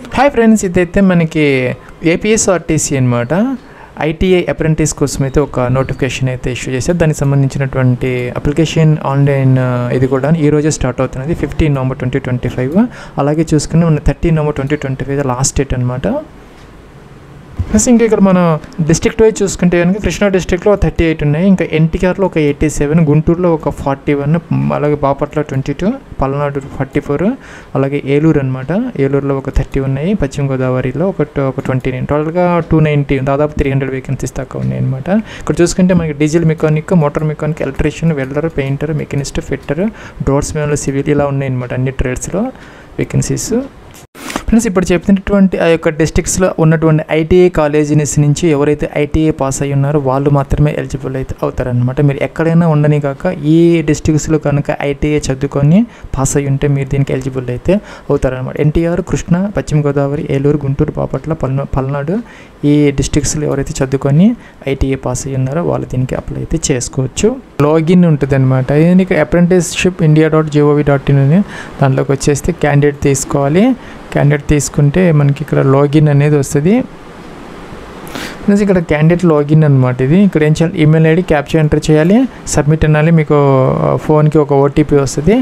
Hi friends, ఇదైతే మనకి APSRTC అనమాట. ఐటీఐ అప్రెంటిస్ కోసం అయితే ఒక నోటిఫికేషన్ అయితే ఇష్యూ చేశారు. దానికి సంబంధించినటువంటి అప్లికేషన్ ఆన్లైన్ ఇది కూడా ఈరోజే స్టార్ట్ అవుతున్నది 15 నవంబర్ 2025. అలాగే చూసుకుని మన 13 నవంబర్ 2025 లాస్ట్ డేట్ అనమాట. ప్లస్ ఇంకా ఇక్కడ మనం డిస్ట్రిక్ట్ వైజ్ చూసుకుంటే కనుక కృష్ణా డిస్ట్రిక్ట్లో 38 ఉన్నాయి, ఇంకా ఎన్టీఆర్లో ఒక 87, గుంటూరులో ఒక 41, అలాగే బాపట్ల 22, పల్నాడు 44, అలాగే ఏలూరు అనమాట. ఏలూరులో ఒక 30 ఉన్నాయి, పశ్చిమ గోదావరిలో ఒక 29, టోటల్గా 290, దాదాపు 300 వేకెన్సీస్ దాకా ఉన్నాయి అనమాట. ఇక్కడ చూసుకుంటే మనకి diesel mechanic, motor mechanic, electrician, welder, painter, machinist, fitter, డోర్స్ మ్యాన్లు, సివిల్ ఇలా ఉన్నాయి అనమాట. అన్ని ట్రేడ్స్లో వేకెన్సీస్. ఫ్రెండ్స్, ఇప్పుడు చెప్పినటువంటి ఆ యొక్క డిస్ట్రిక్ట్స్లో ఉన్నటువంటి ఐటీఐ కాలేజెస్ నుంచి ఎవరైతే ఐటీఐ పాస్ అయ్యి ఉన్నారో వాళ్ళు మాత్రమే ఎలిజిబుల్ అయితే అవుతారనమాట. మీరు ఎక్కడైనా ఉండని కాక ఈ డిస్ట్రిక్ట్స్లో కనుక ఐటీఐ చదువుకొని పాస్ అయ్యి ఉంటే మీరు దీనికి ఎలిజిబుల్ అయితే అవుతారనమాట. ఎన్టీఆర్, కృష్ణా, పశ్చిమ గోదావరి, ఏలూరు, గుంటూరు, బాపట్ల, పల్నాడు ఈ డిస్ట్రిక్ట్స్లో ఎవరైతే చదువుకొని ఐటీఐ పాస్ అయ్యి ఉన్నారో వాళ్ళు దీనికి అప్లై అయితే చేసుకోవచ్చు. లాగిన్ ఉంటుంది అనమాట. దీనికి apprenticeshipindia.gov.in అని దాంట్లోకి వచ్చేస్తే క్యాండిడేట్ తీసుకోవాలి. క్యాండిడేట్ తీసుకుంటే మనకి ఇక్కడ లాగిన్ అనేది వస్తుంది. ప్లస్ ఇక్కడ క్యాండిడేట్ లాగిన్ అనమాట. ఇది ఇక్కడ ఏం చేయాలి, ఈమెయిల్ ఐడి క్యాప్చర్ ఎంటర్ చేయాలి, సబ్మిట్ అనాలి. మీకు ఫోన్కి ఒక ఓటీపీ వస్తుంది,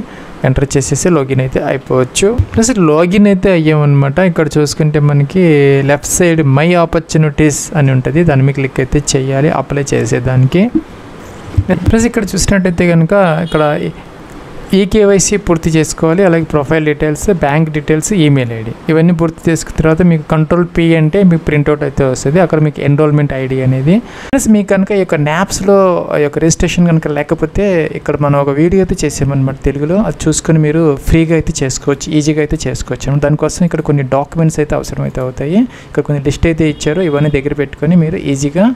ఎంటర్ చేసేసి లాగిన్ అయితే అయిపోవచ్చు. ప్లస్ లాగిన్ అయితే అయ్యామన్నమాట. ఇక్కడ చూసుకుంటే మనకి లెఫ్ట్ సైడ్ మై ఆపర్చునిటీస్ అని ఉంటుంది, దాని మీద క్లిక్ అయితే చేయాలి అప్లై చేసేదానికి. ప్లస్ ఇక్కడ చూసినట్టయితే కనుక ఇక్కడ ఈకేవైసీ పూర్తి చేసుకోవాలి, అలాగే profile details, bank details, email ID ఇవన్నీ పూర్తి చేసుకున్న తర్వాత మీకు కంట్రోల్ పి అంటే మీకు ప్రింట్అవుట్ అయితే వస్తుంది. అక్కడ మీకు ఎన్రోల్మెంట్ ఐడి అనేది. ప్లస్ మీకు కనుక ఈ యొక్క న్యాప్స్లో ఈ యొక్క రిజిస్ట్రేషన్ కనుక లేకపోతే ఇక్కడ మనం ఒక వీడియో అయితే చేసామన్నమాట తెలుగులో. అది చూసుకొని మీరు ఫ్రీగా అయితే చేసుకోవచ్చు, ఈజీగా అయితే చేసుకోవచ్చు. దానికోసం ఇక్కడ కొన్ని డాక్యుమెంట్స్ అయితే అవసరం అయితే అవుతాయి. ఇక్కడ కొన్ని లిస్ట్ అయితే ఇచ్చారు, ఇవన్నీ దగ్గర పెట్టుకొని మీరు ఈజీగా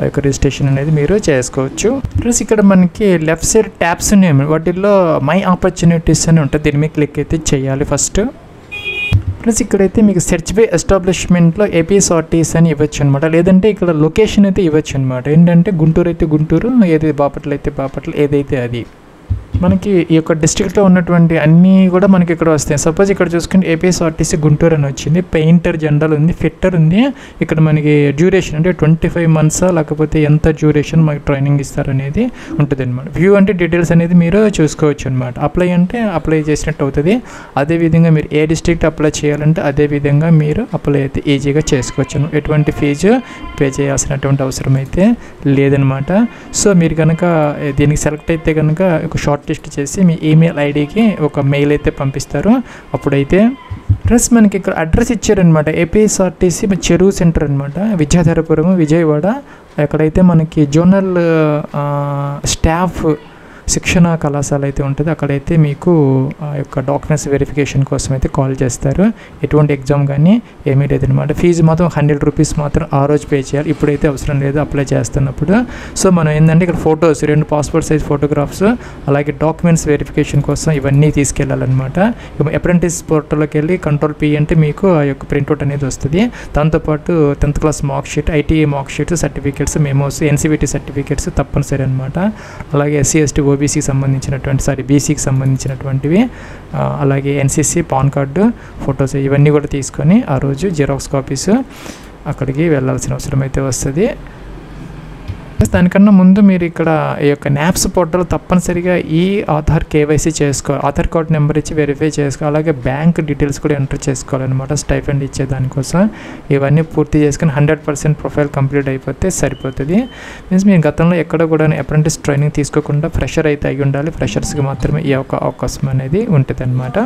ఆ యొక్క రిజిస్ట్రేషన్ అనేది మీరు చేసుకోవచ్చు. ప్లస్ ఇక్కడ మనకి లెఫ్ట్ సైడ్ ట్యాబ్స్ ఉన్నాయి, వాటిల్లో మై ఆపర్చునిటీస్ అని ఉంటుంది, దీని మీద క్లిక్ అయితే చేయాలి ఫస్ట్. ప్లస్ ఇక్కడైతే మీకు సెర్చ్ బై ఎస్టాబ్లిష్మెంట్లో ఏపీఎస్ఆర్టీసీ అని ఇవ్వచ్చు అనమాట. లేదంటే ఇక్కడ లొకేషన్ అయితే ఇవ్వచ్చు అనమాట. ఏంటంటే గుంటూరు అయితే గుంటూరు, ఏదైతే బాపట్ల అయితే బాపట్ల, ఏదైతే అది మనకి ఈ యొక్క డిస్ట్రిక్ట్లో ఉన్నటువంటి అన్నీ కూడా మనకి ఇక్కడ వస్తాయి. సపోజ్ ఇక్కడ చూసుకుంటే ఏపీఎస్ఆర్టీసీ గుంటూరు అని వచ్చింది, పెయింటర్ జనరల్ ఉంది, ఫిట్టర్ ఉంది. ఇక్కడ మనకి డ్యూరేషన్ అంటే 25 months లేకపోతే ఎంత డ్యూరేషన్ మనకి ట్రైనింగ్ ఇస్తారనేది ఉంటుంది అనమాట. వ్యూ అంటే డీటెయిల్స్ అనేది మీరు చూసుకోవచ్చు అనమాట. అప్లై అంటే అప్లై చేసినట్టు అవుతుంది. అదేవిధంగా మీరు ఏ డిస్ట్రిక్ట్ అప్లై చేయాలంటే అదేవిధంగా మీరు అప్లై అయితే ఈజీగా చేసుకోవచ్చు. ఎటువంటి ఫీజు పే చేయాల్సినటువంటి అవసరం అయితే లేదనమాట. సో మీరు కనుక దీనికి సెలెక్ట్ అయితే కనుక ఒక షార్ట్ లిస్ట్ చేసి మీ ఈమెయిల్ ఐడికి ఒక మెయిల్ అయితే పంపిస్తారు. అప్పుడైతే ప్లస్ మనకి ఇక్కడ అడ్రస్ ఇచ్చారనమాట. ఏపీఎస్ఆర్టీసీ చెరువు సెంటర్ అనమాట, విద్యాధరపురం, విజయవాడ. ఎక్కడైతే మనకి జోనల్ స్టాఫ్ శిక్షణ కళాశాల అయితే ఉంటుంది, అక్కడైతే మీకు ఆ యొక్క డాక్యుమెంట్స్ వెరిఫికేషన్ కోసం అయితే కాల్ చేస్తారు. ఎటువంటి ఎగ్జామ్ కానీ ఏమీ లేదనమాట. ఫీజు మాత్రం 100 రూపీస్ మాత్రం ఆ రోజు పే చేయాలి, ఇప్పుడైతే అవసరం లేదు అప్లై చేస్తున్నప్పుడు. సో మనం ఏంటంటే ఇక్కడ ఫొటోస్, 2 పాస్పోర్ట్ సైజ్ ఫోటోగ్రాఫ్స్, అలాగే డాక్యుమెంట్స్ వెరిఫికేషన్ కోసం ఇవన్నీ తీసుకెళ్ళాలన్నమాట. అప్రెంటిస్ పోర్టల్లోకి వెళ్ళి కంట్రోల్ పి అంటే మీకు ఆ యొక్క ప్రింట్అవుట్ అనేది వస్తుంది. దాంతోపాటు 10th class mark sheet, ITI mark sheet, certificates, memos, NCVT certificates తప్పనిసరి అనమాట. అలాగే ఎస్సీ ఎస్టీ ఓబీసీకి సంబంధించినటువంటి బీసీకి సంబంధించినటువంటివి, అలాగే ఎన్సీసీ, పాన్ కార్డు, ఫొటోస్ ఇవన్నీ కూడా తీసుకొని ఆ రోజు జిరాక్స్ కాపీస్ అక్కడికి వెళ్ళాల్సిన అవసరం అయితే వస్తుంది. దానికన్నా ముందు మీరు ఇక్కడ ఈ యొక్క న్యాప్స్ పోర్టల్ తప్పనిసరిగా ఈ ఆధార్ కేవైసీ చేసుకోవాలి, ఆధార్ కార్డ్ నెంబర్ ఇచ్చి వెరిఫై చేసుకోవాలి, అలాగే బ్యాంక్ డీటెయిల్స్ కూడా ఎంటర్ చేసుకోవాలన్నమాట స్టైఫండ్ ఇచ్చే దానికోసం. ఇవన్నీ పూర్తి చేసుకుని 100% ప్రొఫైల్ కంప్లీట్ అయిపోతే సరిపోతుంది. మీన్స్ మీరు గతంలో ఎక్కడ కూడా అప్రెంటిస్ ట్రైనింగ్ తీసుకోకుండా ఫ్రెషర్ అయితే అయ్యి ఉండాలి. ఫ్రెషర్స్కి మాత్రమే ఈ యొక్క అవకాశం అనేది ఉంటుంది అన్నమాట.